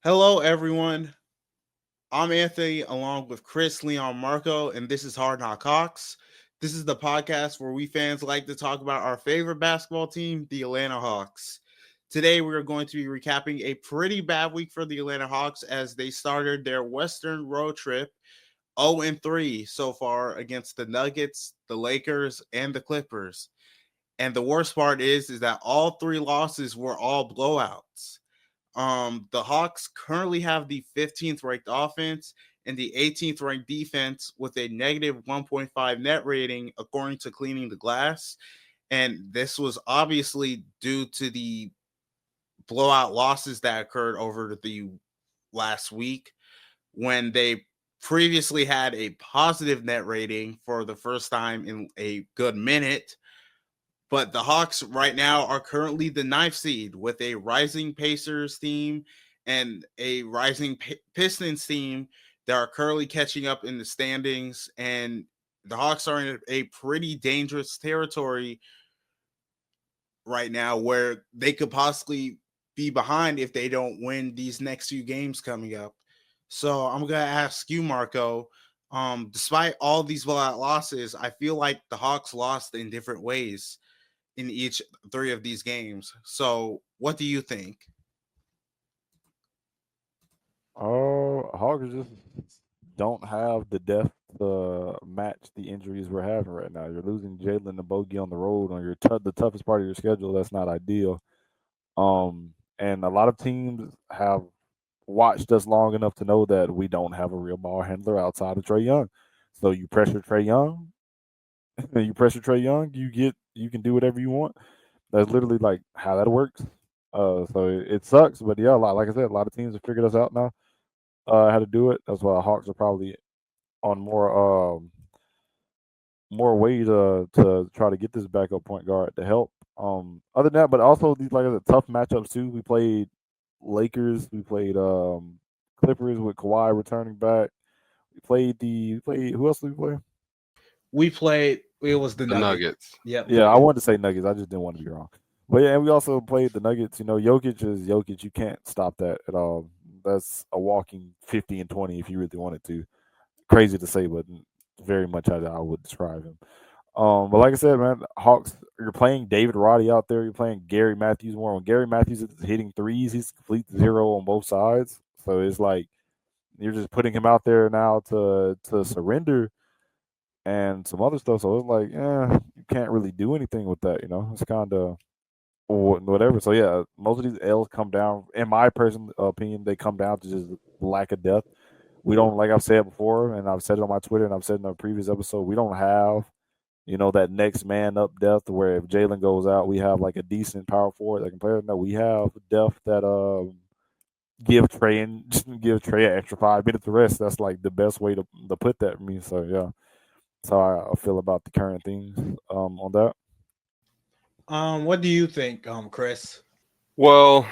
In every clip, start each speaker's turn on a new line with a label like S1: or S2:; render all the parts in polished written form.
S1: Hello, everyone. I'm Anthony, along with Chris, Leon, Marco, and this is Hard Knock Hawks. This is the podcast where we fans like to talk about our favorite basketball team, the Atlanta Hawks. Today, we are going to be recapping a pretty bad week for the Atlanta Hawks as they started their Western road trip 0-3 so far against the Nuggets, the Lakers, and the Clippers. And the worst part is that all three losses were all blowouts. The Hawks currently have the 15th ranked offense and the 18th ranked defense with a negative 1.5 net rating, according to Cleaning the Glass. And this was obviously due to the blowout losses that occurred over the last week when they previously had a positive net rating for the first time in a good minute. But the Hawks right now are currently the ninth seed with a rising Pacers team and a rising Pistons team that are currently catching up in the standings. And the Hawks are in a pretty dangerous territory right now where they could possibly be behind if they don't win these next few games coming up. So I'm gonna ask you, Marco. Despite all these blowout losses, I feel like the Hawks lost in different ways in each three of these games. So, what do you think?
S2: Oh, Hawks just don't have the depth to match the injuries we're having right now. You're losing Jalen and Bogey on the road on the toughest part of your schedule. That's not ideal. And a lot of teams have watched us long enough to know that we don't have a real ball handler outside of Trey Young. So you pressure Trey Young, you can do whatever you want. That's literally like how that works. So it sucks, but yeah, like I said, a lot of teams have figured us out now how to do it. That's why Hawks are probably on more way to try to get this backup point guard to help. Other than that, but also these like I said, tough matchups too. We played Lakers, we played Clippers with Kawhi returning back. We played who else did we play?
S1: We played. It was the
S3: The
S1: Nuggets.
S3: Nuggets.
S1: Yep,
S2: Yeah, I
S1: Nuggets.
S2: wanted to say Nuggets. I just didn't want to be wrong. But yeah, and we also played the Nuggets. Jokic is Jokic. You can't stop that at all. That's a walking 50 and 20 if you really wanted to. Crazy to say, but very much how I would describe him. But like I said, man, Hawks, you're playing David Roddy out there. You're playing Gary Matthews more. When Gary Matthews is hitting threes, he's complete zero on both sides. So it's like you're just putting him out there now to surrender and some other stuff. So it's like, you can't really do anything with that. It's kind of whatever. So yeah, most of these L's come down. In my personal opinion, they come down to just lack of depth. We don't, like I've said before, and I've said it on my Twitter, and I've said in a previous episode, we don't have that next man up depth where if Jalen goes out, we have like a decent power forward that can play. No, we have depth that give Trey an extra 5 minutes to rest. That's like the best way to put that for me. So yeah, that's how I feel about the current things on that.
S1: What do you think, Chris?
S3: Well,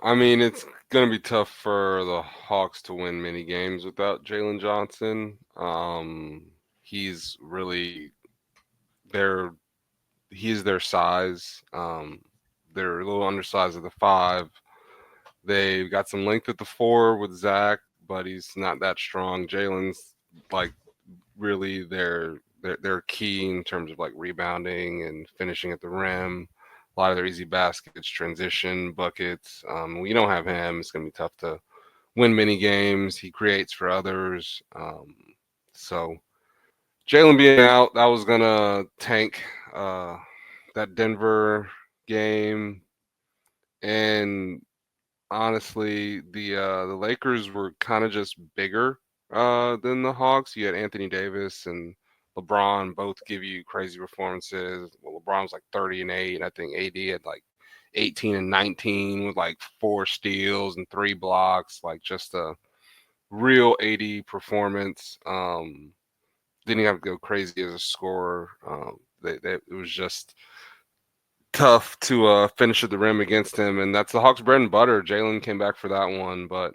S3: I mean, it's going to be tough for the Hawks to win many games without Jalen Johnson. He's really their he's their size. They're a little undersized at the five. They've got some length at the four with Zach, but he's not that strong. Jalen's like really their key in terms of like rebounding and finishing at the rim. A lot of their easy baskets, transition buckets. We don't have him. It's gonna be tough to win many games. He creates for others. So Jalen being out, that was gonna tank that Denver game. And honestly, the Lakers were kind of just bigger than the Hawks. You had Anthony Davis and LeBron both give you crazy performances. Well, LeBron was like 30 and 8. And I think AD had like 18 and 19 with like 4 steals and 3 blocks. Like just a real AD performance. Didn't have to go crazy as a scorer. It was just tough to finish at the rim against him, and that's the Hawks' bread and butter. Jalen came back for that one, but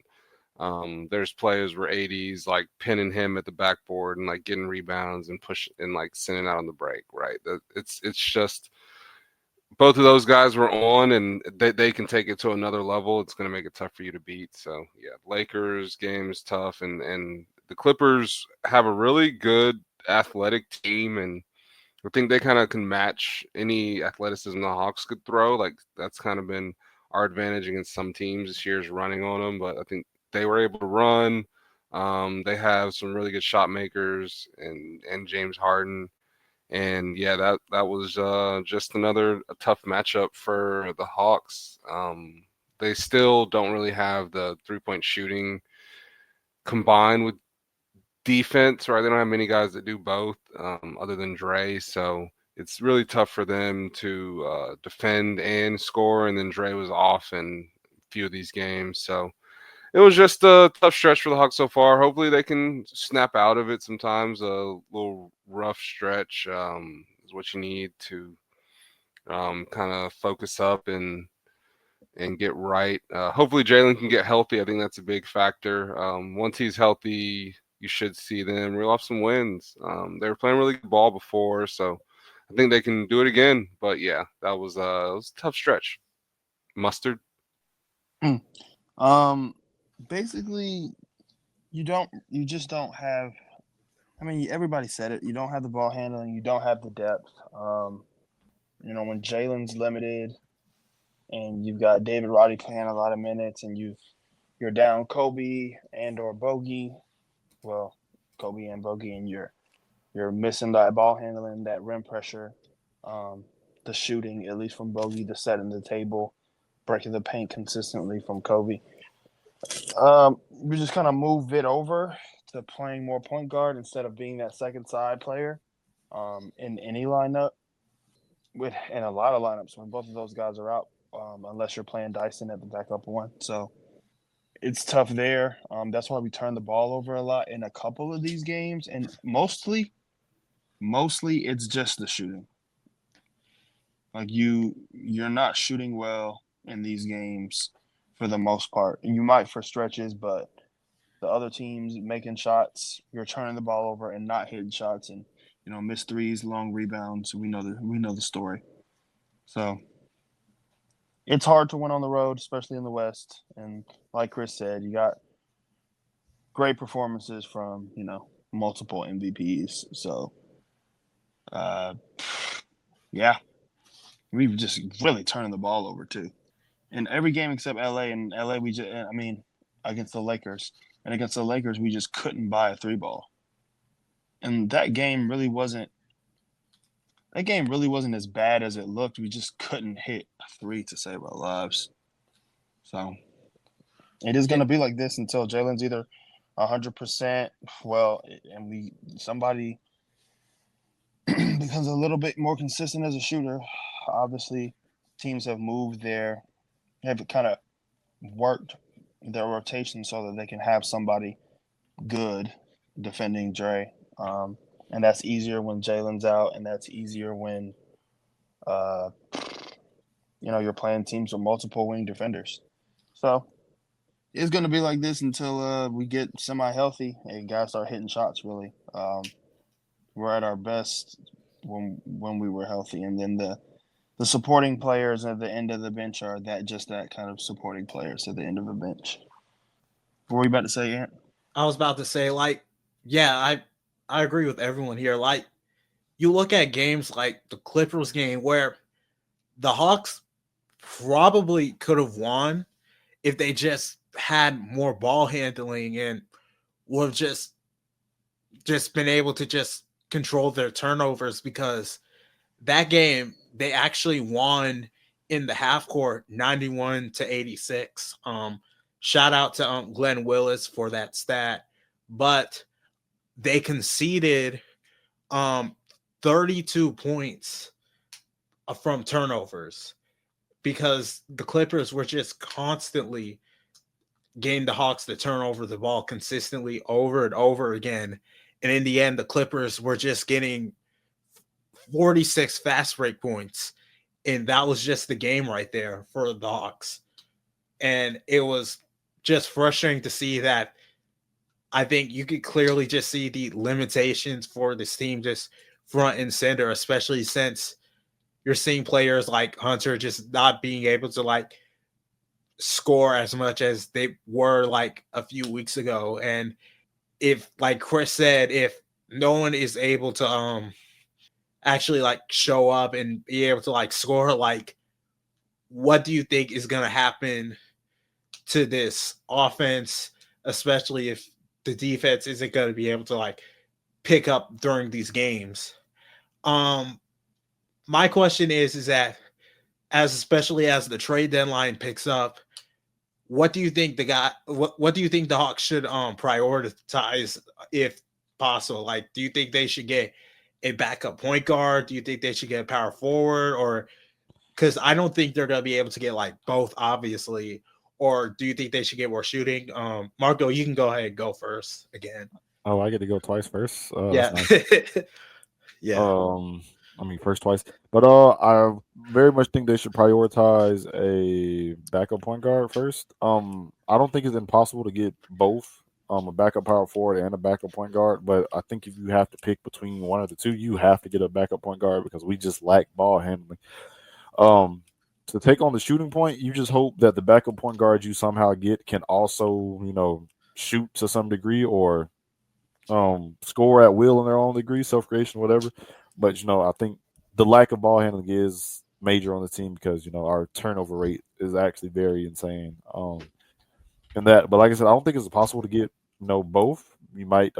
S3: there's plays where AD's like pinning him at the backboard and like getting rebounds and push and like sending out on the break. Right, it's just both of those guys were on, and they can take it to another level. It's going to make it tough for you to beat. So yeah, Lakers game is tough, and the Clippers have a really good athletic team, and I think they kind of can match any athleticism the Hawks could throw. Like that's kind of been our advantage against some teams this year is running on them. But I think they were able to run. They have some really good shot makers and James Harden. And yeah, that was just another a tough matchup for the Hawks. They still don't really have the 3-point shooting combined with defense, right? They don't have many guys that do both, other than Dre. So it's really tough for them to defend and score. And then Dre was off in a few of these games, so it was just a tough stretch for the Hawks so far. Hopefully they can snap out of it sometimes. A little rough stretch is what you need to kind of focus up and get right. Hopefully Jalen can get healthy. I think that's a big factor. Once he's healthy, you should see them reel off some wins. They were playing really good ball before, so I think they can do it again. But yeah, it was a tough stretch. Mustard.
S4: Basically, you just don't have. I mean, everybody said it. You don't have the ball handling. You don't have the depth. When Jalen's limited, and you've got David Roddy playing a lot of minutes, and you're down Kobe and or Bogey. Well, Kobe and Bogey, and you're missing that ball handling, that rim pressure, the shooting, at least from Bogey, the setting the table, breaking the paint consistently from Kobe. We just kind of move it over to playing more point guard instead of being that second side player in any lineup. In a lot of lineups when both of those guys are out, unless you're playing Dyson at the backup one. So it's tough there. That's why we turn the ball over a lot in a couple of these games, and mostly it's just the shooting. Like you're not shooting well in these games for the most part. You might for stretches, but the other teams making shots, you're turning the ball over and not hitting shots, and missed threes, long rebounds. We know the story. So it's hard to win on the road, especially in the West. And like Chris said, you got great performances from multiple MVPs. So, yeah, we've just really turning the ball over too. In every game except LA, and LA against the Lakers, and against the Lakers we just couldn't buy a 3-ball. And that game really wasn't as bad as it looked. We just couldn't hit a 3 to save our lives. So it is going to be like this until Jalen's either 100%, and somebody becomes a little bit more consistent as a shooter. Obviously, teams have kind of worked their rotation so that they can have somebody good defending Dre. And that's easier when Jalen's out, and that's easier when, you're playing teams with multiple wing defenders. So it's going to be like this until we get semi-healthy and guys start hitting shots, really. We're at our best when we were healthy, and then the supporting players at the end of the bench are that kind of supporting players at the end of the bench. What were you about to say, Ant?
S1: I was about to say, I agree with everyone here. Like, you look at games like the Clippers game where the Hawks probably could have won if they just had more ball handling and would have just been able to just control their turnovers, because that game they actually won in the half court 91-86. Shout out to Glenn Willis for that stat, but they conceded 32 points from turnovers because the Clippers were just constantly getting the Hawks to turn over the ball consistently over and over again. And in the end, the Clippers were just getting 46 fast break points. And that was just the game right there for the Hawks. And it was just frustrating to see that. I think you could clearly just see the limitations for this team just front and center, especially since you're seeing players like Hunter just not being able to like score as much as they were like a few weeks ago. And if, like Chris said, if no one is able to actually like show up and be able to like score, like what do you think is going to happen to this offense, especially if the defense isn't going to be able to like pick up during these games? My question is that especially as the trade deadline picks up, what do you think what do you think the Hawks should prioritize if possible? Like, do you think they should get a backup point guard? Do you think they should get a power forward? Or because I don't think they're gonna be able to get like both, obviously. Or do you think they should get more shooting? Marco, you can go ahead and go first again.
S2: Oh, I get to go twice first.
S1: Yeah.
S2: That's nice.
S1: Yeah.
S2: I mean, first twice, but I very much think they should prioritize a backup point guard first. I don't think it's impossible to get both, a backup power forward and a backup point guard. But I think if you have to pick between one of the two, you have to get a backup point guard because we just lack ball handling. To take on the shooting point, you just hope that the backup point guard you somehow get can also, shoot to some degree or score at will in their own degree, self creation, whatever. But I think the lack of ball handling is major on the team because our turnover rate is actually very insane. And that, but like I said, I don't think it's possible to get both. You might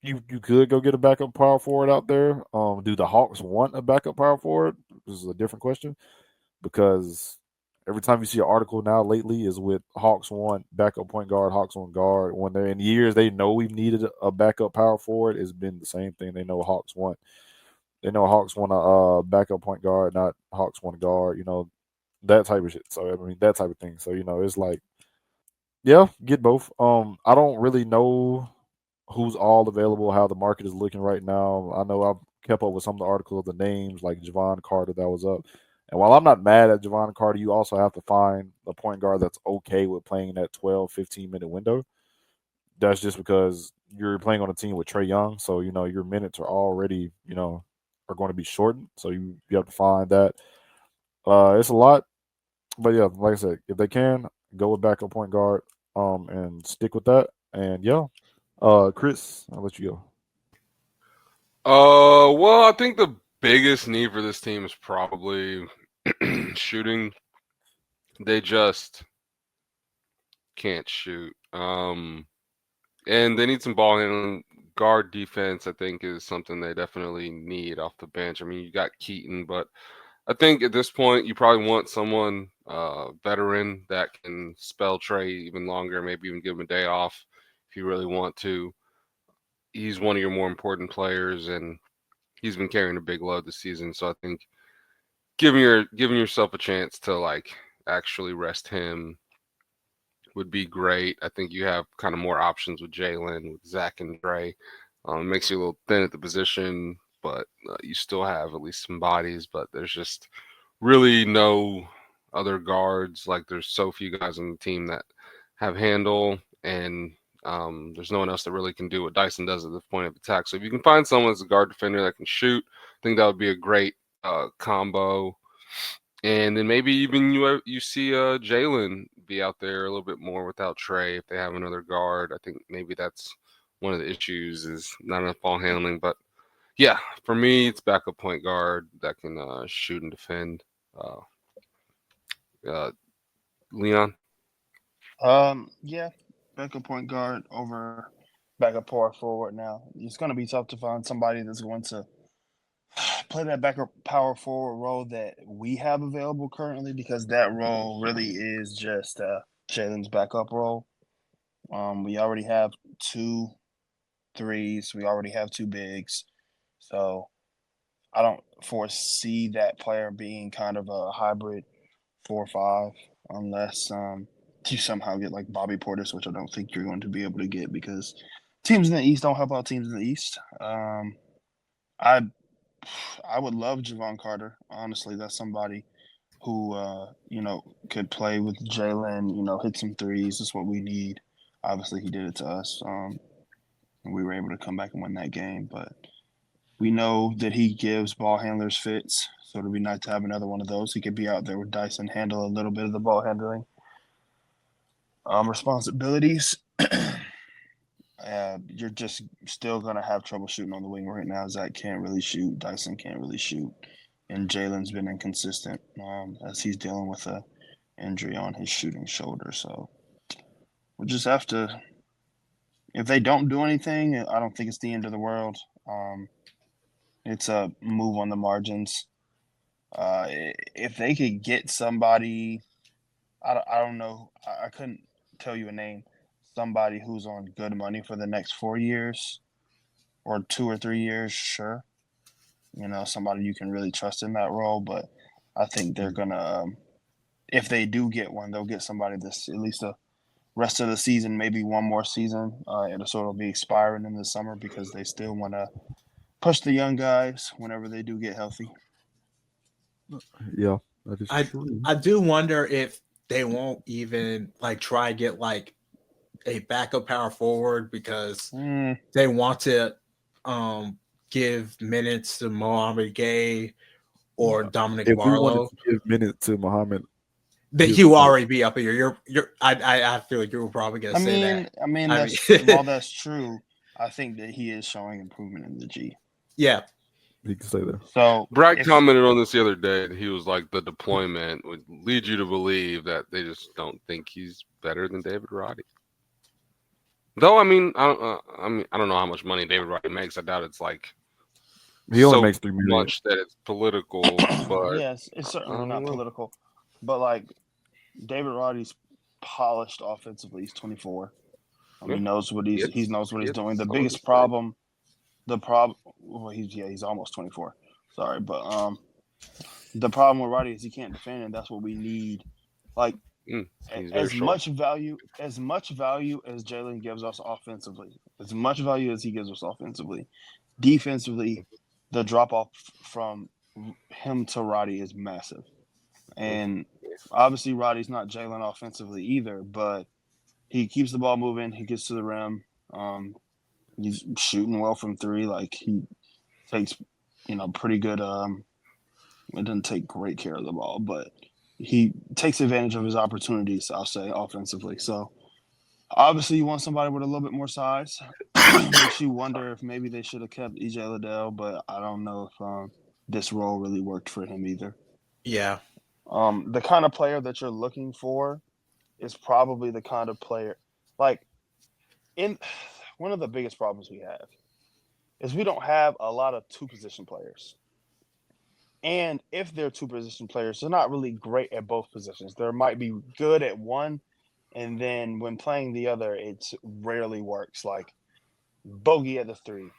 S2: you could go get a backup power forward out there. Do the Hawks want a backup power forward? This is a different question because every time you see an article now lately is with Hawks want backup point guard, Hawks want guard. When they're in years they know we've needed a backup power forward, it's been the same thing. They know Hawks want. They know Hawks want a backup point guard, not Hawks want a guard. That type of shit. So I mean that type of thing. So it's like, yeah, get both. I don't really know who's all available, how the market is looking right now. I know I've kept up with some of the articles, the names like Javon Carter that was up. And while I'm not mad at Javon Carter, you also have to find a point guard that's okay with playing in that 12, 15-minute window. That's just because you're playing on a team with Trae Young. So, your minutes are already, are going to be shortened. So you have to find that. It's a lot. But yeah, like I said, if they can, go with backup point guard and stick with that. And yeah, Chris, I'll let you go.
S3: Well, I think the biggest need for this team is probably shooting. They just can't shoot. And they need some ball handling. Guard defense, I think, is something they definitely need off the bench. I mean, you got Keaton, but I think at this point you probably want someone veteran that can spell Trae even longer, maybe even give him a day off if you really want to. He's one of your more important players, and he's been carrying a big load this season. So I think giving yourself a chance to like actually rest him would be great. I think you have kind of more options with Jalen, with Zach and Dre. It makes you a little thin at the position, but you still have at least some bodies. But there's just really no other guards. Like there's so few guys on the team that have handle, and there's no one else that really can do what Dyson does at the point of attack. So if you can find someone as a guard defender that can shoot, I think that would be a great combo. And then maybe even you see Jalen be out there a little bit more without Trae if they have another guard. I think maybe that's one of the issues is not enough ball handling. But yeah, for me, it's backup point guard that can shoot and defend. Leon?
S4: Yeah, backup point guard over backup power forward. Now it's going to be tough to find somebody that's going to play that backup power forward role that we have available currently because that role really is just Jalen's backup role. We already have 2 threes. We already have 2 bigs. So I don't foresee that player being kind of a hybrid 4-5 unless you somehow get like Bobby Portis, which I don't think you're going to be able to get because teams in the East don't help out teams in the East. I would love Javon Carter. Honestly, that's somebody who could play with Jalen. Hit some threes. That's what we need. Obviously, he did it to us. And we were able to come back and win that game. But We know that he gives ball handlers fits, so it'll be nice to have another one of those. He could be out there with Dyson, handle a little bit of the ball handling responsibilities. You're just still going to have trouble shooting on the wing right now. Zach can't really shoot. Dyson can't really shoot. And Jalen's been inconsistent as he's dealing with a injury on his shooting shoulder. So we'll just have to – if they don't do anything, I don't think it's the end of the world. It's a move on the margins. If they could get somebody – I don't know. I couldn't tell you a name. Somebody who's on good money for the next 4 years or 2 or 3 years, sure. Somebody you can really trust in that role. But I think they're going to if they do get one, they'll get somebody that's at least the rest of the season, maybe one more season. And so it'll be expiring in the summer because they still want to push the young guys whenever they do get healthy.
S2: Yeah, that is true.
S1: I do wonder if they won't even try to get a backup power forward because they want to give minutes to Mohamed Gay or Dominic Barlow.
S2: If we wanted to give minutes to Mohamed,
S1: that he will already be up here. I feel like you're probably gonna say that.
S4: I mean, while that's true, I think that he is showing improvement in the G.
S1: Yeah.
S2: You can say that.
S4: So
S3: Brad commented on this the other day, and he was like, the deployment would lead you to believe that they just don't think he's better than David Roddy. Though, I don't know how much money David Roddy makes. I doubt it's
S2: he only makes $3 million.
S3: Much that it's political, but
S4: yes, it's certainly not political. But David Roddy's polished offensively. He's 24. He knows what he knows what he's doing. The biggest problem. Well, he's almost 24. Sorry, but the problem with Roddy is he can't defend, and that's what we need. As much value as Jalen gives us offensively, defensively, the drop off from him to Roddy is massive. And obviously, Roddy's not Jalen offensively either, but he keeps the ball moving. He gets to the rim. He's shooting well from three. He takes, pretty good. It doesn't take great care of the ball, but he takes advantage of his opportunities, I'll say, offensively. So obviously you want somebody with a little bit more size. Makes you wonder if maybe they should have kept EJ Liddell, but I don't know if this role really worked for him either.
S1: Yeah.
S4: The kind of player that you're looking for is probably the kind of player one of the biggest problems we have is we don't have a lot of two-position players. And if they're two-position players, they're not really great at both positions. They might be good at one, and then when playing the other, it rarely works. Bogey at the three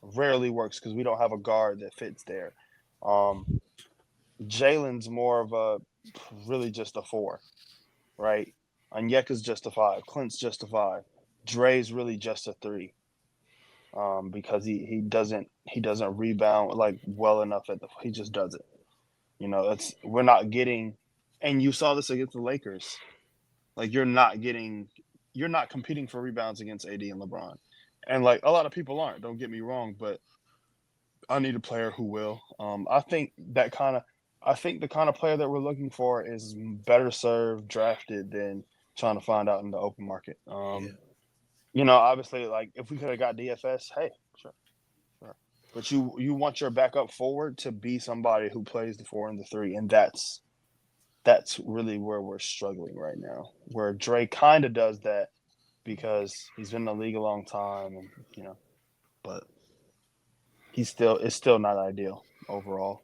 S4: rarely works because we don't have a guard that fits there. Jalen's more of a really just a four, right? Onyeka's just a five. Clint's just a five. Dre's really just a three, because he doesn't rebound well enough he just does it. We're not getting, and you saw this against the Lakers. You're not competing for rebounds against AD and LeBron, and a lot of people aren't. Don't get me wrong, but I need a player who will. I think the kind of player that we're looking for is better served drafted than trying to find out in the open market. Obviously, if we could have got DFS, hey, sure. But you want your backup forward to be somebody who plays the 4 and the 3, and that's really where we're struggling right now. Where Dre kind of does that because he's been in the league a long time, and but it's still not ideal overall.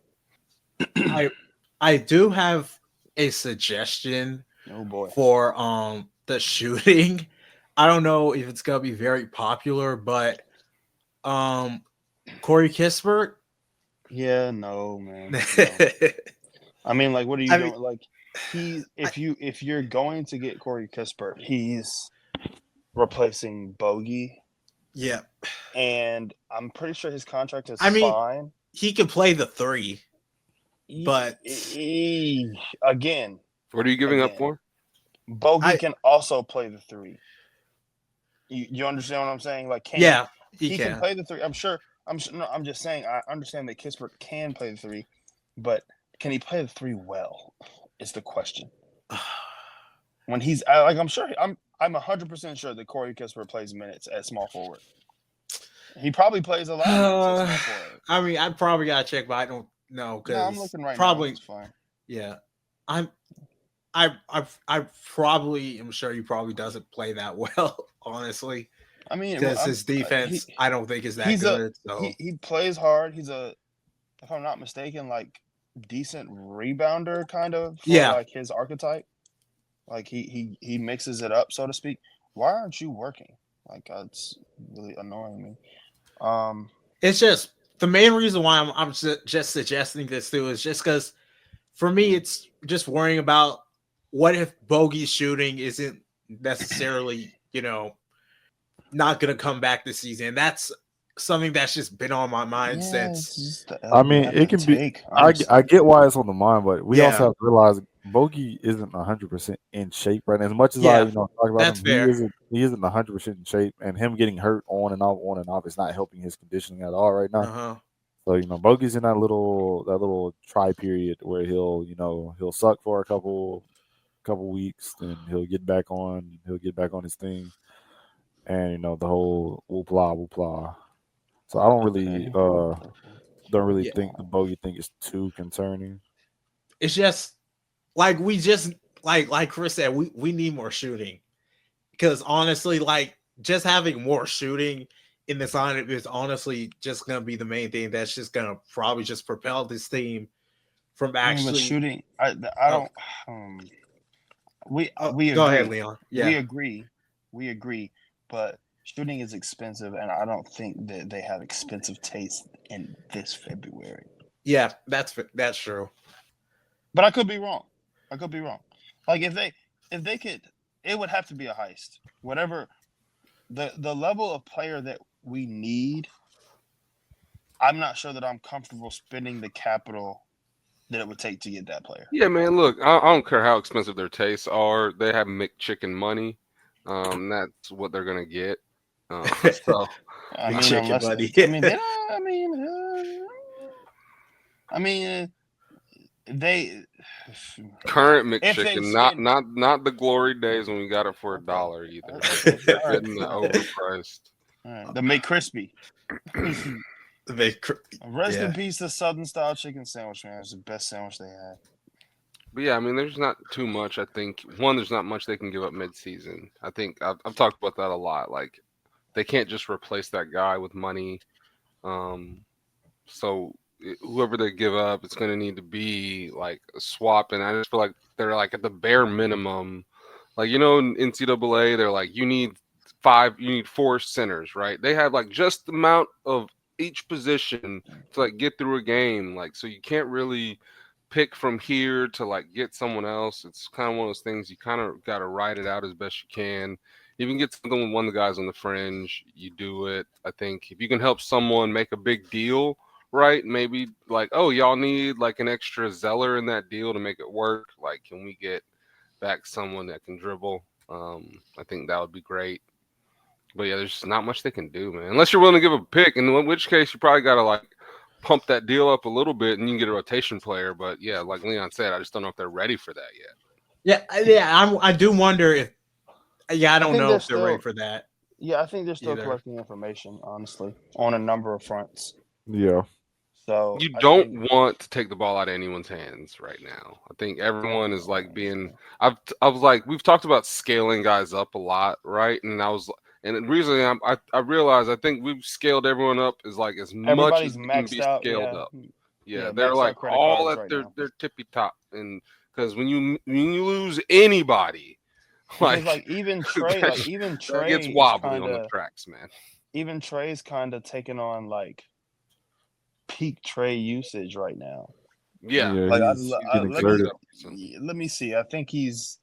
S1: I do have a suggestion.
S4: Oh boy.
S1: For the shooting. I don't know if it's gonna be very popular, but Corey Kispert.
S4: Yeah, no, man. No. I mean, what are you doing? If you're going to get Corey Kispert, he's replacing Bogey.
S1: Yeah,
S4: and I'm pretty sure his contract is fine.
S1: He can play the 3, but
S4: again,
S3: what are you giving up for?
S4: Bogey can also play the 3. You understand what I'm saying?
S1: he
S4: can play the 3. I'm sure I'm just saying I understand that Kispert can play the 3, but can he play the 3 well? Is the question. When he's I'm 100% sure that Corey Kispert plays minutes at small forward. He probably plays a lot of minutes at small forward.
S1: I mean, I probably gotta check, but I don't know
S4: No,
S1: because
S4: I'm looking right now.
S1: probably
S4: It's fine.
S1: yeah. I probably am sure he probably doesn't play that well, honestly.
S4: I mean,
S1: Because his defense, I don't think is that good. So
S4: he plays hard. He's if I'm not mistaken, like decent rebounder kind of for like his archetype. Like he mixes it up, so to speak. Why aren't you working? Like it's really annoying me.
S1: It's just the main reason why I'm just suggesting this too is just because for me it's just worrying about what if Bogey's shooting isn't necessarily not gonna come back this season. That's something that's just been on my mind since.
S2: I mean, it can be. I get why it's on the mind, but we also have to realize Bogey isn't 100% in shape right now. As much as I talk about him, he isn't 100% in shape, and him getting hurt on and off is not helping his conditioning at all right now. So Bogey's in that little try period where he'll suck for a couple weeks, then he'll get back on his thing, and the whole whoop-la. So I don't really think the Bogey thing is too concerning.
S1: It's just like we just like Chris said, we need more shooting. Because honestly, like just having more shooting in this lineup is honestly just gonna be the main thing that's just gonna probably just propel this team from actually
S4: shooting. I don't we agree.
S1: Go ahead, Leon. Yeah.
S4: We agree, but shooting is expensive, and I don't think that they have expensive taste in this February.
S1: Yeah, that's true.
S4: But I could be wrong. Like if they could, it would have to be a heist. Whatever the level of player that we need, I'm not sure that I'm comfortable spending the capital that it would take to get that player.
S3: Yeah, man. Look, I don't care how expensive their tastes are. They have McChicken money. That's what they're gonna get. So
S4: I mean,
S1: chicken buddy.
S4: They
S3: current McChicken, not the glory days when we got it for $1 either. Getting the overpriced.
S4: Right. The McCrispy. Rest in peace, the Southern style chicken sandwich, man. It's the best sandwich they had.
S3: But yeah, I mean, there's not too much. I think there's not much they can give up mid-season. I think I've talked about that a lot. Like they can't just replace that guy with money. So whoever they give up, it's going to need to be like a swap. And I just feel like they're like at the bare minimum. Like, in NCAA, they're like, you need 4 centers, right? They have like just the amount of each position to like get through a game. Like, so you can't really pick from here to like get someone else. It's kind of one of those things you kind of got to ride it out as best you can. If you can get something with one of the guys on the fringe, you do it. I think if you can help someone make a big deal, right? Maybe like, oh, y'all need like an extra Zeller in that deal to make it work. Like, can we get back someone that can dribble? I think that would be great. But yeah, there's just not much they can do, man. Unless you're willing to give a pick, in which case you probably got to like pump that deal up a little bit and you can get a rotation player. But yeah, like Leon said, I just don't know if they're ready for that yet.
S1: Yeah. I do wonder if. Yeah, I don't know if they're ready for that.
S4: Yeah, I think they're still collecting information, honestly, on a number of fronts.
S2: Yeah.
S4: So
S3: you don't want to take the ball out of anyone's hands right now. I think everyone is like being. I was like, we've talked about scaling guys up a lot, right? And the reason I realized I think we've scaled everyone up is like as much as can be scaled up. Yeah, they're like all at their tippy top, and because when you lose anybody.
S4: Like even Trey,
S3: gets wobbly on the tracks, man.
S4: Even Trey's kind of taking on like peak Trey usage right now.
S3: Yeah,
S4: like let me see. I think he's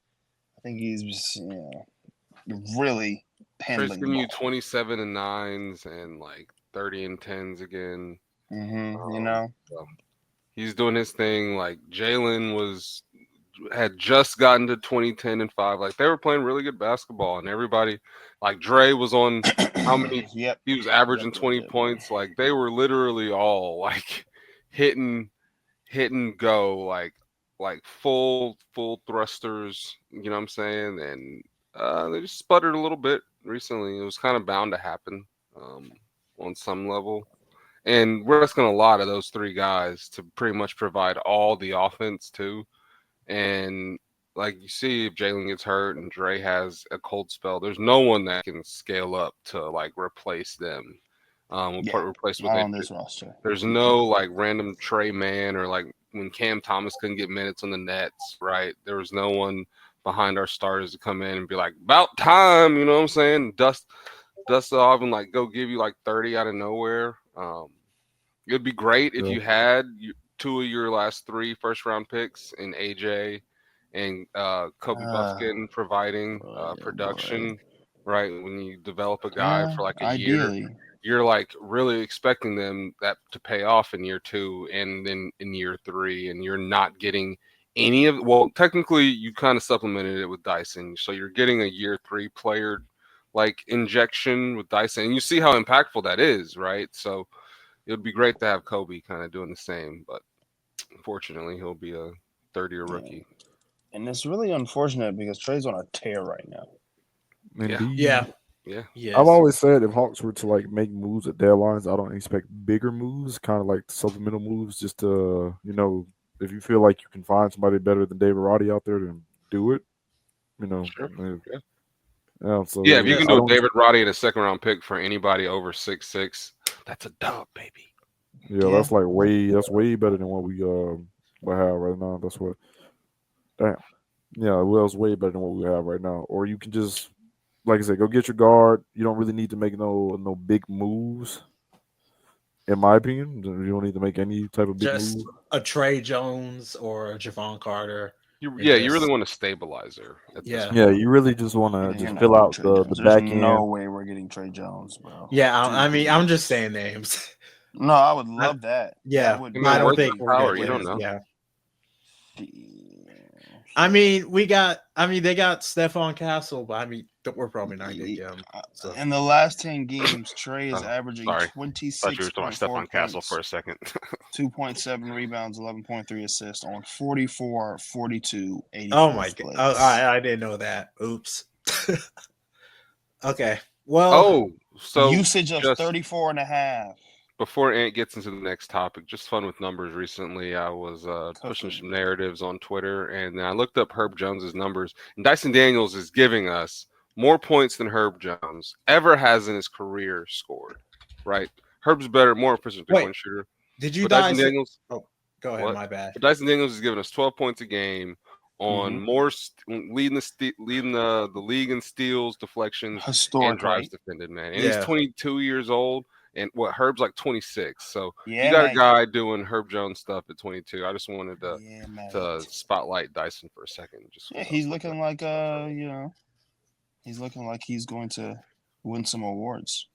S4: really handling.
S3: Trey's giving you 27 and 9s and like 30 and 10s again.
S4: So he's
S3: doing his thing. Like Jalen was had just gotten to 2010 and 5. Like they were playing really good basketball, and everybody, like Dre was on how many?
S4: Yep.
S3: He was averaging
S4: Yep.
S3: 20 points. Like they were literally all like hit and go, like full thrusters. You know what I'm saying? And they just sputtered a little bit recently. It was kind of bound to happen on some level. And we're asking a lot of those three guys to pretty much provide all the offense too. And like you see, if Jalen gets hurt and Dre has a cold spell, there's no one that can scale up to like replace them. Replace what
S4: Not
S3: they
S4: on
S3: do.
S4: this roster.
S3: There's no like random Trey man or like when Cam Thomas couldn't get minutes on the Nets, right? There was no one behind our starters to come in and be like, about time, you know what I'm saying? Dust off and like go give you like 30 out of nowhere. It'd be great if you had two of your last 3 first-round picks in AJ and Kobe Buffkin providing production, right? When you develop a guy for like a year, you're like really expecting them that to pay off in year 2 and then in year 3, and you're not getting any of. Well, technically, you kind of supplemented it with Dyson, so you're getting a year 3 player like injection with Dyson, and you see how impactful that is, right? So it would be great to have Kobe kind of doing the same, but unfortunately, he'll be a third-year rookie.
S4: And it's really unfortunate because Trey's on a tear right now.
S2: Indeed.
S1: Yeah.
S2: Yes. I've always said if Hawks were to like make moves at deadlines, I don't expect bigger moves, kind of like supplemental moves, just to, if you feel like you can find somebody better than David Roddy out there, then do it.
S3: Sure.
S2: So
S3: if you can do a David Roddy and a second-round pick for anybody over 6'6", that's a dub, baby.
S2: Yeah, that's way better than what we have right now. That's what. Damn. Yeah, well, it's way better than what we have right now. Or you can just, like I said, go get your guard. You don't really need to make no big moves. In my opinion, you don't need to make any type of big move.
S1: Just a Trey Jones or a Javon Carter.
S3: You really want a stabilizer.
S2: You really just want to just fill out the back end.
S4: There's no way we're getting Trey Jones, bro.
S1: Yeah, I mean, I'm just saying names.
S4: No, I would love that.
S1: Yeah,
S4: that would
S1: I don't think
S3: power. You don't know.
S1: Yeah. I mean, they got Stephon Castle, but I mean, we're probably not going to get him. So.
S4: In the last 10 games, Trey is averaging 26.
S3: Thought you were talking about Stephon Castle for a second.
S4: 2.7 rebounds, 11.3 assists on 44, 42, 80.
S1: Oh my god! I didn't know that. Oops. Okay. Well.
S3: So
S4: usage of 34.5.
S3: Before Ant gets into the next topic, just fun with numbers recently. I was pushing some narratives on Twitter, and I looked up Herb Jones's numbers. And Dyson Daniels is giving us more points than Herb Jones ever has in his career scored. Right? Herb's more efficient three-point shooter.
S1: Did you
S3: Dyson Daniels?
S1: Oh, go ahead. My bad.
S3: But Dyson Daniels is giving us 12 points a game on more leading the league in steals, deflections, and drives defended. Man, and he's 22 years old. And Herb's like 26, so you got a guy doing Herb Jones stuff at 22. I just wanted to spotlight Dyson for a second.
S4: He's looking like he's looking like he's going to win some awards.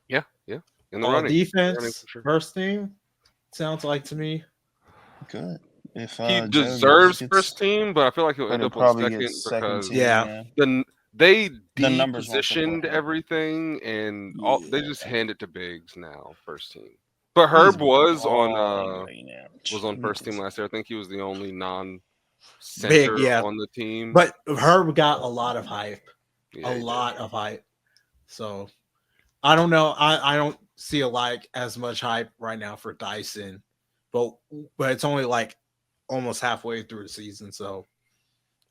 S3: Yeah. In the running,
S1: defense, first team sounds like to me.
S4: Good. If
S3: he deserves first team, but I feel like he'll end up on second because they depositioned everything, and they just hand it to Biggs now, first team. But Herb was on first team last year. I think he was the only non-center on the team.
S1: But Herb got a lot of hype, lot of hype. So I don't know. I don't see as much hype right now for Dyson, but it's only like almost halfway through the season, so.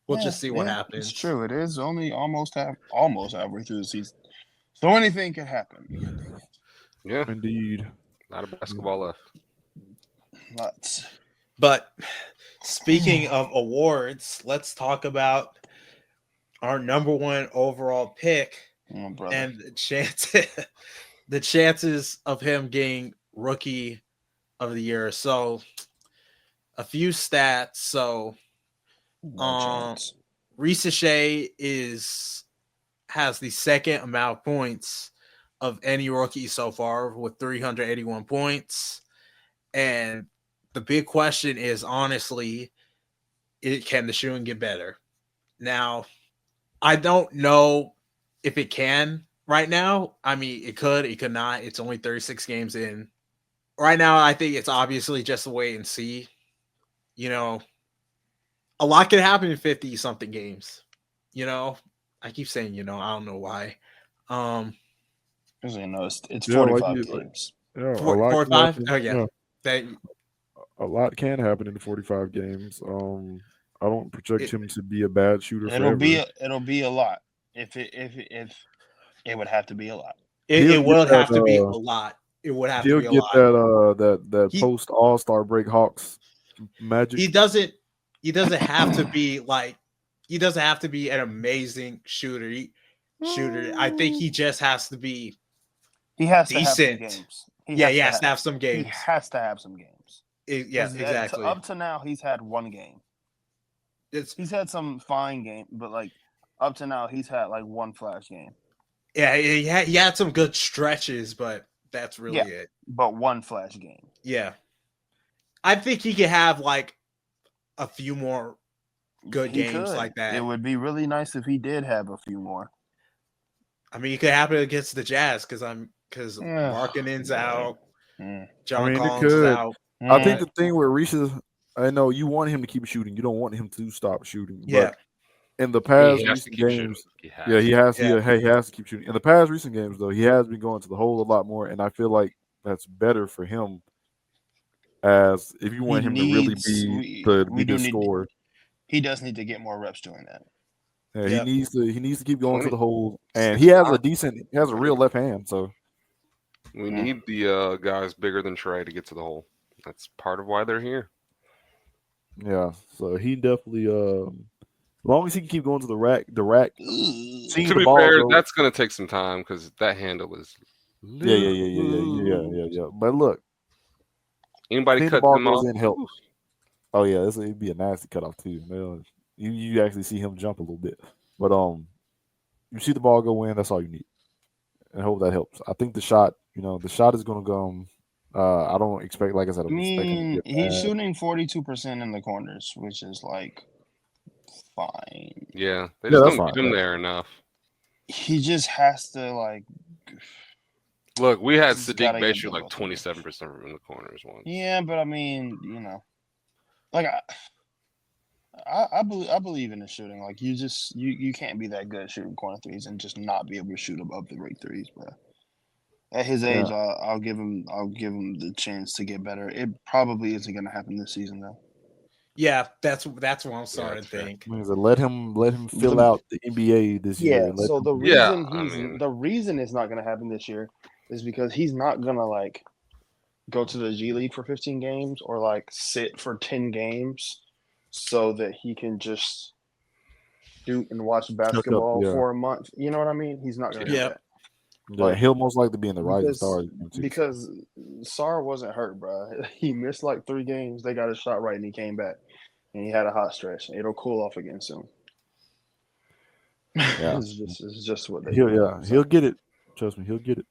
S1: We'll just see what happens.
S4: It's true. It is only almost halfway through the season, so anything can happen.
S3: Yeah,
S2: indeed.
S3: Not a basketball left.
S4: Lots.
S1: But speaking of awards, let's talk about our number 1 overall pick and the chances of him getting Rookie of the Year. So, a few stats. So. Risacher has the second amount of points of any rookie so far with 381 points. And the big question is, honestly,
S5: can the shooting get better? Now, I don't know if it can right now. I mean, it could not. It's only 36 games in. Right now, I think it's obviously just a wait and see. You know, a lot can happen in 50 something games. You know, I keep saying, I don't know why.
S4: Because it's
S2: Yeah,
S4: 45 games.
S2: Yeah, a
S5: 4
S2: lot
S5: or
S2: can
S5: 5?
S2: happen.
S5: Oh, yeah.
S2: A lot can happen in 45 games. I don't project him to be a bad shooter
S4: It'll
S2: forever.
S4: it'll be a lot. If it would have to be a lot.
S5: It would have to be a lot. It would have to
S2: He'll
S5: be a
S2: get
S5: lot.
S2: that post All-Star break Hawks magic.
S5: He doesn't have to be like, he doesn't have to be an amazing shooter. I think he just has to be decent.
S4: To have some games.
S5: He has to have some games.
S4: He has to have some games.
S5: Yeah, exactly.
S4: Up to now, he's had one game. He's had some fine game, but like up to now, he's had like one flash game.
S5: Yeah, he had some good stretches, but that's really it.
S4: But one flash game.
S5: Yeah. I think he could have like a few more good games like that.
S4: It would be really nice if he did have a few more.
S5: I mean, it could happen against the Jazz because Markkanen's out. John Collins is out.
S2: I think the thing with Risha, I know you want him to keep shooting. You don't want him to stop shooting.
S5: Yeah.
S2: But in the past recent games, he has to keep shooting. In the past recent games, though, he has been going to the hole a lot more, and I feel like that's better for him. As if you want him to really be the scorer,
S4: he does need to get more reps doing that.
S2: Yeah, he needs to keep going to the hole, and he has a real left hand. So
S3: we need the guys bigger than Trey to get to the hole. That's part of why they're here.
S2: Yeah, so he definitely, as long as he can keep going to the rack.
S3: To be fair, that's going to take some time because that handle is.
S2: Yeah. But look,
S3: anybody cut him off?
S2: Help. Oh yeah, it'd be a nasty cutoff too. Man, you actually see him jump a little bit, but you see the ball go in. That's all you need, and I hope that helps. I think the shot is going to go. I don't expect, like I said,
S4: he's shooting 42% in the corners, which is like fine.
S3: Yeah, they just don't get him there enough.
S4: He just has to like.
S3: Look, we had Sadiq Bey shoot like 27% in the corners once.
S4: Yeah, but I mean, like I believe in the shooting. Like you can't be that good at shooting corner threes and just not be able to shoot above the break threes, bro. At his age, I'll give him the chance to get better. It probably isn't going to happen this season, though.
S5: Yeah, that's what I'm starting to think.
S2: Let him fill out the NBA this year.
S4: So the reason it's not going to happen this year is because he's not going to like go to the G League for 15 games or like sit for 10 games so that he can just shoot and watch basketball for a month. You know what I mean? He's not going to do that.
S2: Yeah, he'll most likely be in the Rising Stars.
S4: Because Sarr wasn't hurt, bro. He missed like 3 games. They got his shot right, and he came back. And he had a hot stretch. It'll cool off again soon.
S2: Yeah.
S4: it's just what they
S2: do. He'll get it. Trust me, he'll get it.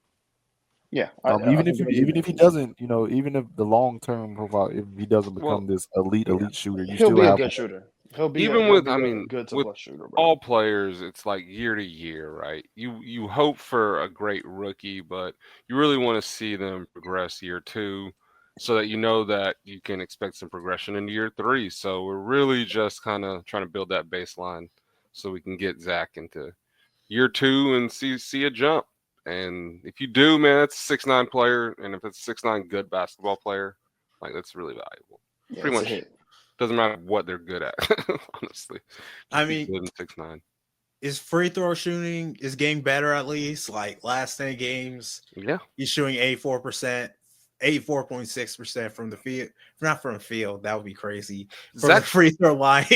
S4: Yeah.
S2: Even if he doesn't, even if the long-term profile, if he doesn't become this elite shooter,
S4: he'll be a good shooter. He'll be
S3: good shooter, all players, it's like year to year, right? You hope for a great rookie, but you really want to see them progress year 2 so that you know that you can expect some progression into year 3. So we're really just kind of trying to build that baseline so we can get Zach into year 2 and see a jump. And if you do, man, that's a 6'9" player, and if it's a 6'9" good basketball player, like that's really valuable.
S4: Yeah,
S3: pretty much. Doesn't matter what they're good at, honestly.
S5: I mean,
S3: 6'9".
S5: His free throw shooting is getting better at least. Like last 10 games, he's shooting 84.6% from the field. Not from the field, that would be crazy. From the free throw line.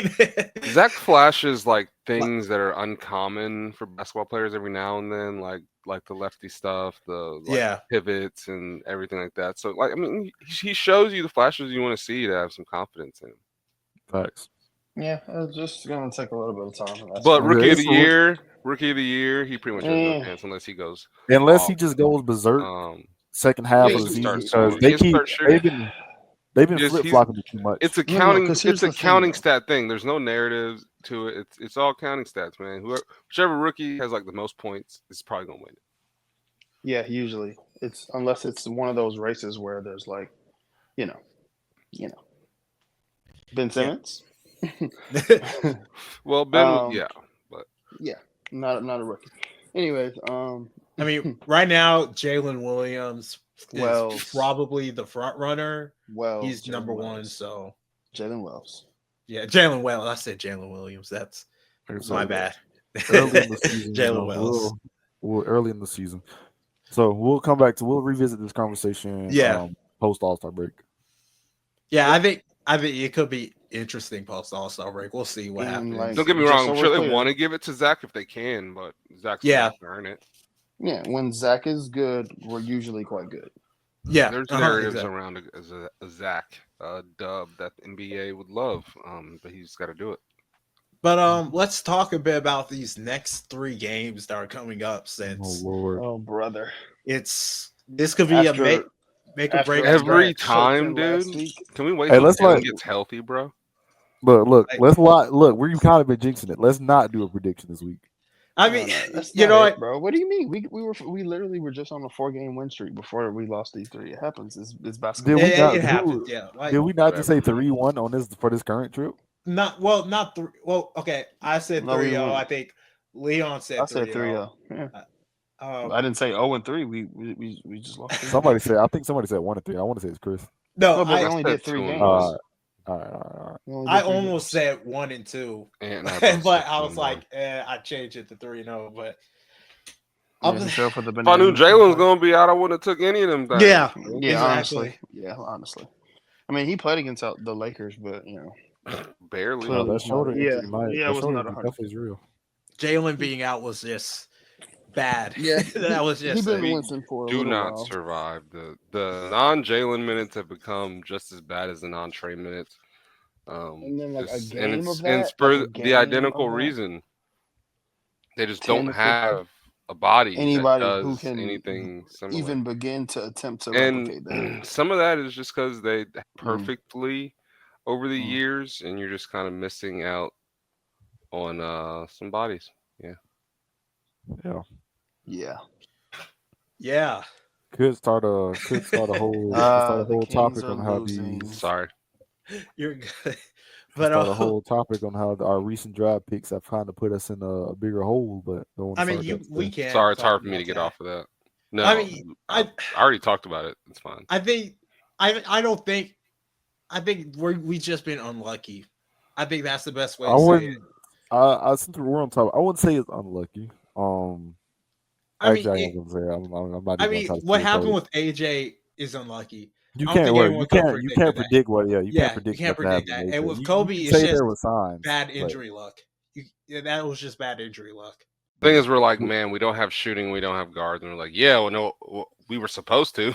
S3: Zach flashes like things that are uncommon for basketball players every now and then, like the lefty stuff, the pivots and everything like that. So like, I mean, he shows you the flashes you want to see to have some confidence in him.
S2: Facts.
S4: Yeah, it's just gonna take a little bit of time.
S3: But rookie of the year, he pretty much has no chance unless he goes.
S2: Unless he just goes berserk second half of the season because They've been
S3: Yes,
S2: flip flopping it too much.
S3: It's a
S4: No,
S3: counting.
S4: 'cause here's
S3: It's a
S4: the thing,
S3: counting
S4: though.
S3: stat thing. There's no narrative to it. It's all counting stats, man. Whichever rookie has like the most points is probably gonna win it.
S4: Yeah, usually it's unless it's one of those races where there's like, you know, Ben Simmons.
S3: Well, Ben,
S4: Yeah, not a rookie. Anyways,
S5: I mean, right now, Jalen Williams is
S4: Wells.
S5: probably the front runner.
S4: Wells,
S5: He's
S4: Jalen
S5: number
S4: Wells.
S5: one. So
S4: Jalen Wells.
S5: yeah, Jalen Wells. I said Jalen Williams. That's my bad.
S2: Early in the season,
S5: Jalen Wells.
S2: We'll early in the season. So we'll revisit this conversation.
S5: Yeah.
S2: Post All-Star break.
S5: Yeah, I think it could be interesting post All-Star break. We'll see what
S4: And,
S5: happens.
S4: like,
S3: don't get me
S4: just
S3: wrong.
S4: so
S3: I'm
S4: we're
S3: sure they
S4: clear.
S3: want to give it to Zach if they can, but Zach's
S5: Yeah.
S3: gonna have to earn it.
S4: Yeah, when Zach is good, we're usually quite good.
S5: Yeah,
S3: There's narratives
S5: exactly.
S3: around a Zach dub that the NBA would love, but he's got to do it.
S5: But let's talk a bit about these next 3 games that are coming up.
S2: Oh
S5: Since
S2: Lord.
S4: Oh, brother.
S5: this could be a make or
S4: after
S5: break.
S3: Every
S4: that
S3: time,
S4: choking last
S3: dude.
S4: week.
S3: Can we wait
S2: Hey,
S3: till
S2: let's
S3: Jalen
S2: let-
S3: gets healthy, bro?
S2: Look,
S5: Like-
S2: let's watch. Look, we've kind of been jinxing it. Let's not do a prediction this week.
S5: I
S4: No,
S5: mean,
S4: that's
S5: you
S4: not
S5: know
S4: it,
S5: what?
S4: bro? What do you mean? We literally were just on a 4-game win streak before we lost these 3. It happens. It's basketball.
S2: Did we not
S5: It
S2: do
S5: happens. Yeah, like,
S2: Did we not just say
S3: Whatever.
S2: 3-1 on this for this current trip?
S5: not 3. Well, okay, I said
S4: No, we
S5: 3-0.
S4: won.
S5: I think Leon said
S4: I said
S5: 3-0.
S4: 3-0. Yeah.
S5: Um,
S4: I didn't say 0-3. We just lost. 3
S2: Somebody
S4: games.
S2: said. I think somebody said 1-3. I want to say it's Chris.
S5: no,
S4: No, but we
S5: I
S4: only
S3: said
S4: did 3
S3: 2 and
S4: games.
S3: one.
S2: All right.
S4: We only did
S5: I
S4: 3
S5: almost
S4: games.
S5: said 1 and 2,
S3: And I
S5: but
S3: both
S5: I
S3: said
S5: was
S3: 2-1.
S5: like, I changed it to 3-0. But
S4: Yeah, he fell for the
S3: If I knew
S4: banana.
S3: Jalen's gonna be out, I wouldn't have took any of them things.
S5: yeah,
S4: Yeah,
S5: exactly.
S4: honestly. I mean, he played against the Lakers, but
S3: Barely.
S4: Clearly.
S2: that shoulder
S4: Yeah.
S2: injury might.
S4: Yeah, it
S2: that
S4: was
S2: shoulder
S4: not
S2: injury
S4: 100.
S2: definitely is real.
S5: Jalen being out was just bad.
S4: Yeah.
S5: that was
S4: He's
S5: just
S4: been
S3: We
S4: wincing for a
S3: Do
S4: little
S3: not
S4: while.
S3: survive. The non-Jalen minutes have become just as bad as the non-Trey minutes.
S4: And then, like, a
S3: it's-
S4: game
S3: and it's,
S4: of
S3: and
S4: that,
S3: it's for
S4: like a
S3: the
S4: game
S3: identical
S4: of that.
S3: reason. They just
S4: 10
S3: don't
S4: to 15.
S3: have a body
S4: Anybody
S3: that
S4: who
S3: does
S4: can
S3: anything similar.
S4: even begin to attempt to replicate that.
S3: And some of that is just because they perfectly over the
S4: Mm.
S3: years, and you're just kind of missing out on some bodies.
S2: Yeah.
S4: Yeah.
S5: yeah.
S2: Could start a whole
S4: the Kings
S2: topic
S4: are
S2: on how
S4: losing.
S2: these
S3: Sorry.
S5: You're good. But
S2: start a whole topic on how our recent draft picks have kind of put us in a bigger hole. But don't want to
S5: I mean,
S2: start that
S5: we
S2: today.
S5: can't.
S3: Sorry, it's
S5: talk
S3: hard for me to
S5: about
S3: get
S5: that.
S3: off of that. No,
S5: I mean,
S3: I already talked about it. It's fine.
S5: I think I think we just been unlucky. I think that's the best way
S2: I
S5: to say it.
S2: wouldn't. I since we're on top, I wouldn't say it's unlucky.
S5: I
S2: Actually, I
S5: mean,
S2: ain't gonna say. I'm not.
S5: I
S2: even
S5: mean,
S2: gonna try to
S5: what
S2: sugarcoat
S5: happened
S2: it.
S5: with AJ is unlucky.
S2: You
S5: I don't
S2: can't
S5: think
S2: work.
S5: anyone
S2: You
S5: could
S2: can't
S5: predict that.
S2: predict what. Yeah, you
S5: Yeah,
S2: can't predict.
S5: you can't
S2: what happened
S5: predict that.
S2: later.
S5: And with
S2: You
S5: Kobe,
S2: can
S5: it's
S2: say
S5: just
S2: there was signs.
S5: bad
S2: but-
S5: injury luck. That was just bad injury luck.
S3: Thing is, we're like, man, we don't have shooting, we don't have guards, and we're like, yeah, well, no, we were supposed to,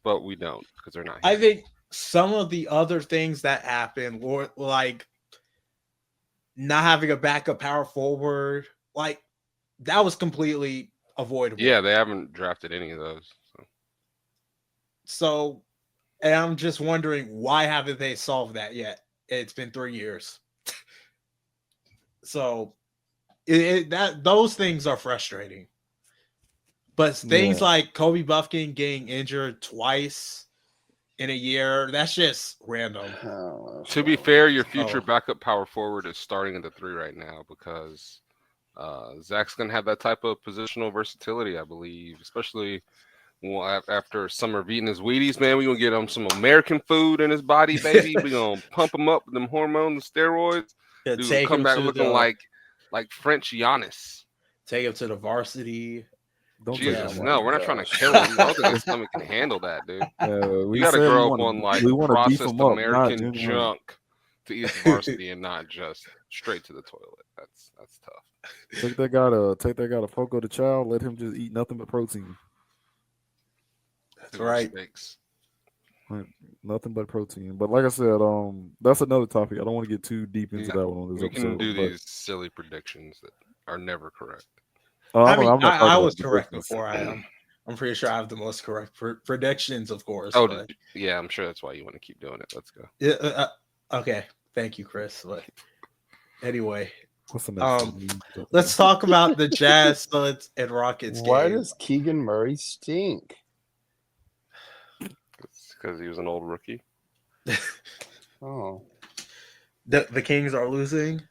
S3: but we don't because they're not.
S5: I
S3: Here.
S5: think some of the other things that happened were like not having a backup power forward, like that was completely avoidable.
S3: Yeah, they haven't drafted any of those.
S5: So, and I'm just wondering why haven't they solved that yet? It's been 3 years. So, those things are frustrating. But things like Kobe Buffkin getting injured twice in a year, that's just random.
S3: To be fair, your
S5: Oh.
S3: future backup power forward is starting at the 3 right now because Zach's gonna have that type of positional versatility, I believe, especially after summer of eating his Wheaties. Man, we gonna get him some American food in his body, baby. We gonna pump him up with them hormones and steroids.
S5: Yeah,
S3: Dude,
S5: take
S3: come
S5: him
S3: back
S5: to
S3: looking like French Giannis.
S5: take him to the varsity.
S2: Don't say
S3: Jesus,
S2: that.
S3: no, we're not trying to kill him. I don't think his stomach can handle that, dude.
S2: We
S3: You got to
S2: said
S3: grow
S2: we
S3: up
S2: wanna-
S3: on like
S2: we wanna beef
S3: processed
S2: him up, not
S3: American
S2: genuine.
S3: junk to eat at the varsity and not just straight to the toilet. That's tough.
S2: Take that guy to Foco de Chao. Let him just eat nothing but protein.
S5: That's right.
S3: Steaks.
S2: Nothing but protein. But like I said, that's another topic. I don't want to get too deep into
S3: Yeah,
S2: that one on this
S3: We
S2: episode.
S3: can do
S2: but,
S3: these silly predictions that are never correct.
S5: I mean,
S2: I'm not
S5: I
S2: talking
S5: was
S2: about
S5: correct
S2: predictions.
S5: before I am. I'm pretty sure I have the most correct predictions, of course.
S3: Oh,
S5: but
S3: yeah, I'm sure that's why you want to keep doing it. Let's go.
S5: yeah, okay, thank you, Chris. But anyway,
S2: What's the next one?
S5: let's talk about the Jazz, Suns, and Rockets
S4: Why
S5: game.
S4: does Keegan Murray stink?
S3: It's because he was an old rookie.
S4: Oh,
S5: The Kings are losing.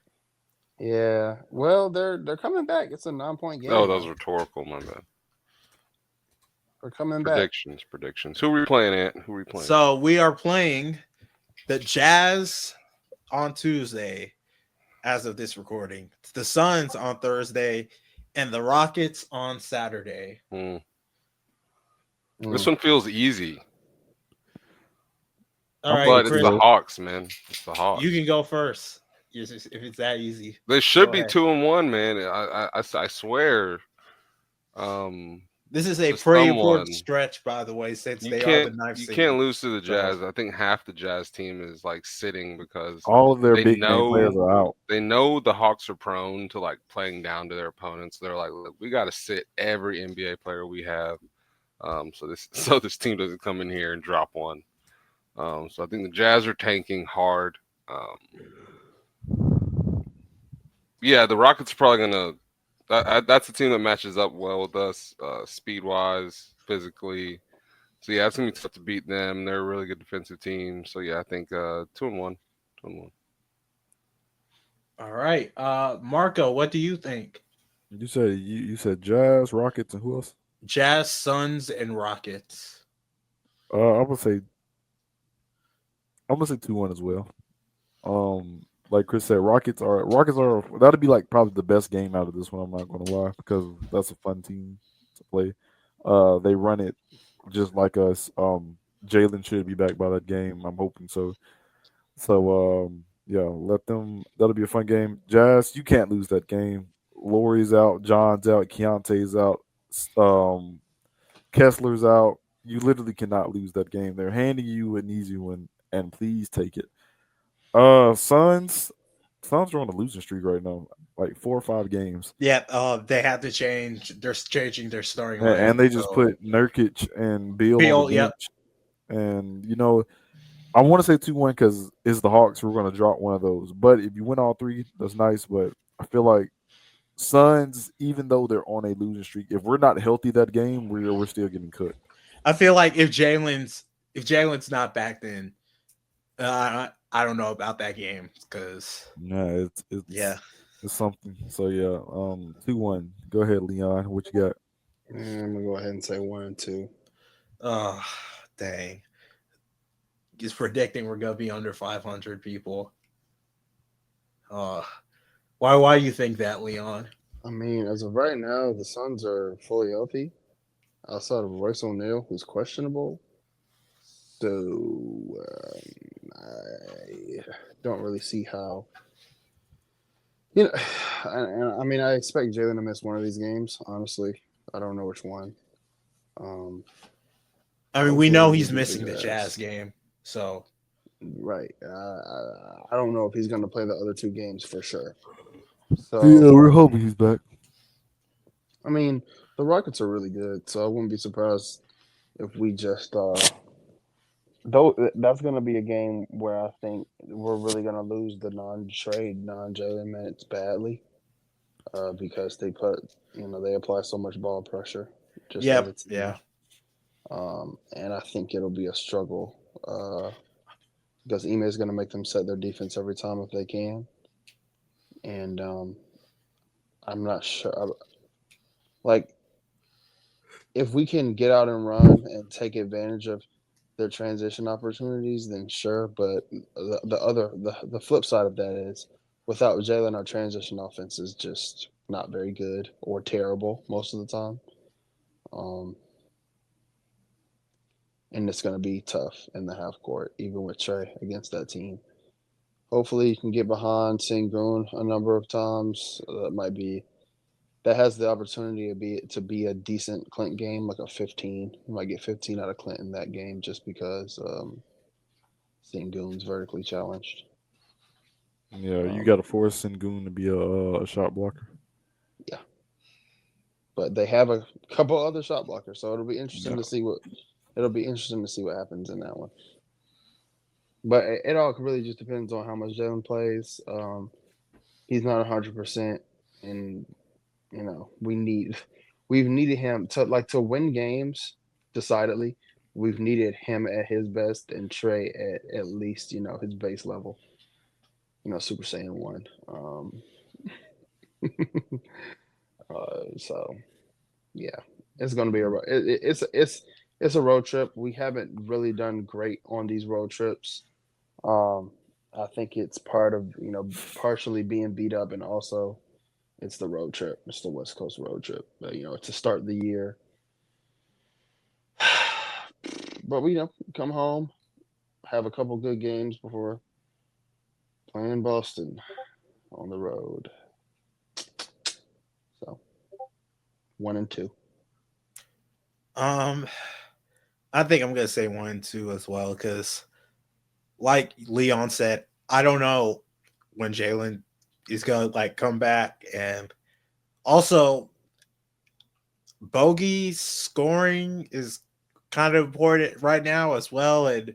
S4: yeah. Well, they're coming back. It's a 9-point game.
S3: Oh, that was rhetorical, my bad.
S4: They're coming back.
S3: Predictions. Who are we playing at? Who are we playing?
S5: So we are playing the Jazz on Tuesday, as of this recording. The Suns on Thursday, and the Rockets on Saturday.
S3: This one feels easy.
S5: All right,
S3: but
S5: Chris,
S3: it's the Hawks, man. It's the Hawks.
S5: you can go first. If it's that easy,
S3: They should
S5: Go
S3: be
S5: ahead.
S3: 2-1, man. I swear.
S5: This is a
S3: to
S5: pretty
S3: someone,
S5: important stretch, by the way, since they are the ninth
S3: you
S5: seed.
S3: can't lose to the
S5: So-
S3: Jazz. I think half the Jazz team is like sitting because
S2: all of their
S3: they
S2: big name players are out.
S3: They know the Hawks are prone to like playing down to their opponents. They're like, look, we got to sit every NBA player we have, so this team doesn't come in here and drop one. So I think the Jazz are tanking hard. Yeah, the Rockets are probably gonna. That's a team that matches up well with us, speed wise, physically. So yeah, it's gonna be tough to beat them. They're a really good defensive team. So yeah, I think 2-1. 2-1.
S5: All right, Marco, what do you think?
S2: You said Jazz, Rockets, and who else?
S5: Jazz, Suns, and Rockets.
S2: I'm gonna say 2-1 as well. Like Chris said, Rockets are that'd be like probably the best game out of this one. I'm not gonna lie, because that's a fun team to play. They run it just like us. Jalen should be back by that game. I'm hoping so. So yeah, that'll be a fun game. Jazz, you can't lose that game. Laurie's out, John's out, Keontae's out, Kessler's out. You literally cannot lose that game. They're handing you an easy one, and please take it. Suns are on a losing streak right now, like 4 or 5 games.
S5: Yeah, they have to change. They're changing their starting lineup.
S2: And they just put Nurkic and Beal on the bench.
S5: Yep.
S2: And I want to say 2-1 because it's the Hawks. We're going to drop one of those. But if you win all 3, that's nice. But I feel like Suns, even though they're on a losing streak, if we're not healthy that game, we're still getting cooked.
S5: I feel like if Jalen's not back, then I don't know about that game because
S2: it's something. So yeah, 2-1. Go ahead, Leon. What you got?
S4: I'm gonna go ahead and say 1-2.
S5: Oh, dang! Just predicting we're gonna be under 500 people. Why you think that, Leon?
S4: I mean, as of right now, the Suns are fully healthy, outside of Royce O'Neal, who's questionable. So I don't really see how. I mean, I expect Jalen to miss one of these games. Honestly, I don't know which one.
S5: I mean, we know
S4: hopefully
S5: he's
S4: he
S5: missing
S4: can
S5: the
S4: figure
S5: Jazz
S4: it
S5: game, so
S4: right. I don't know if he's going to play the other 2 games for sure. So
S2: Yeah, we're hoping he's back.
S4: I mean, the Rockets are really good, so I wouldn't be surprised if we just though that's going to be a game where I think we're really going to lose the non-trade, non-Jalen minutes badly, because they apply so much ball pressure. Just as a team.
S5: yeah.
S4: And I think it'll be a struggle because Ime is going to make them set their defense every time if they can, and I'm not sure. Like, if we can get out and run and take advantage of their transition opportunities, then sure. But the flip side of that is, without Jalen, our transition offense is just not very good or terrible most of the time. And it's going to be tough in the half court, even with Trey against that team. Hopefully, you can get behind Sengun a number of times. That has the opportunity to be a decent Clint game, like a 15. You might get 15 out of Clint in that game just because Sengun's vertically challenged.
S2: Yeah, you got to force Sengun to be a shot blocker.
S4: Yeah. but they have a couple other shot blockers, so it'll be interesting to see what happens in that one. But it all really just depends on how much Jalen plays. He's not 100%, and we've needed him to win games decidedly. We've needed him at his best and Trey at least his base level. Super Saiyan 1. So yeah, it's going to be it's a road trip. We haven't really done great on these road trips. I think it's part of partially being beat up, and also it's the road trip. It's the West Coast road trip. But, to start the year. But we come home, have a couple good games before playing Boston on the road. So 1-2.
S5: I think I'm gonna say 1-2 as well, because like Leon said, I don't know when Jalen is gonna come back, and also Bogey's scoring is kind of important right now as well, and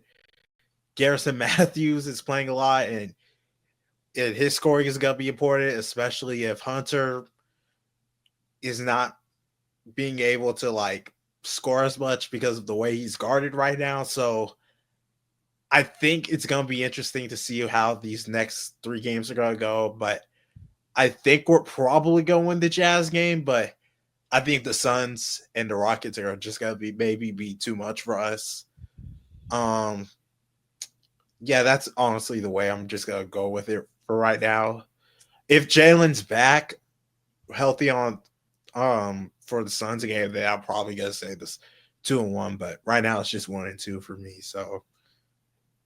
S5: Garrison Matthews is playing a lot, and his scoring is gonna be important, especially if Hunter is not being able to score as much because of the way he's guarded right now. So I think it's going to be interesting to see how these next 3 games are going to go. But I think we're probably going to win the Jazz game. But I think the Suns and the Rockets are just going to be too much for us. Yeah, that's honestly the way I'm just going to go with it for right now. If Jalen's back healthy on for the Suns game, then I'm probably going to say this 2-1. But right now it's just 1-2 for me. So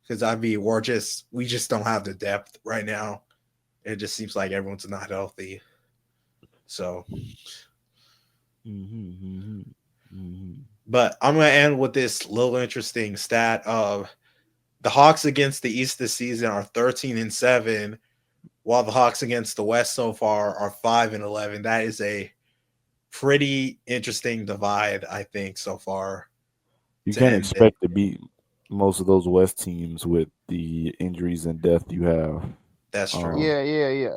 S5: because we just don't have the depth right now. It just seems like everyone's not healthy. So, but I'm gonna end with this little interesting stat of the Hawks against the East this season are 13-7, while the Hawks against the West so far are 5-11. That is a pretty interesting divide, I think, so far.
S2: You can't expect to beat most of those West teams with the injuries and depth you have.
S5: That's true.
S4: Yeah.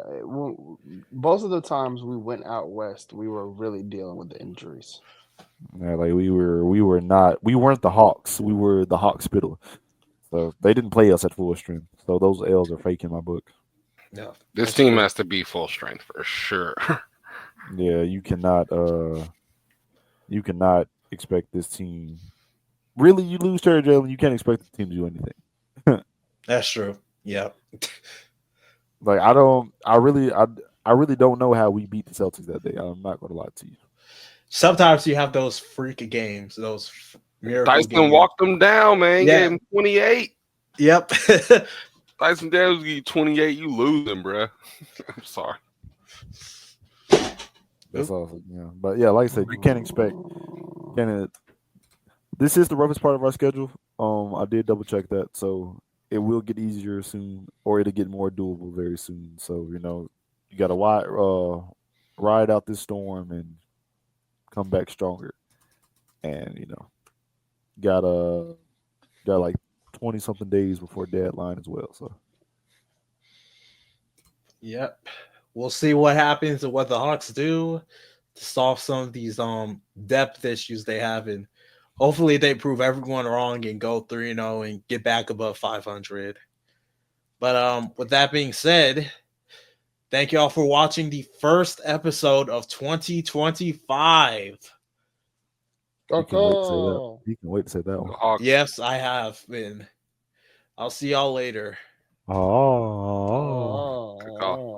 S4: Both of the times we went out West, we were really dealing with the injuries.
S2: Yeah, we weren't the Hawks. We were the Hawkspittal. So they didn't play us at full strength. So those L's are fake in my book.
S3: No, this team has to be full strength for sure.
S2: Yeah, you cannot expect this team. Really, you lose Terry Jalen, you can't expect the team to do anything.
S5: That's true. Yeah.
S2: I really don't know how we beat the Celtics that day. I'm not gonna lie to you.
S5: Sometimes you have those freak games, those miracle
S3: Dyson
S5: games.
S3: walked them down, man.
S5: Yeah.
S3: Gave him 28.
S5: Yep.
S3: Dyson Daniels give you 28, you lose him, bro. I'm sorry.
S2: That's awesome. Yeah, but yeah, like I said, you can't expect. This is the roughest part of our schedule. I did double check that, so it will get easier soon, or it'll get more doable very soon. So you got to ride out this storm and come back stronger. And got like 20 something days before deadline as well. So
S5: yep. We'll see what happens and what the Hawks do to solve some of these depth issues they have, and hopefully they prove everyone wrong and go 3-0 and get back above 500. But with that being said, thank you all for watching the first episode of 2025.
S2: you can wait to say that one.
S5: Yes, I have been. I'll see y'all later.
S2: Oh.
S3: Good call.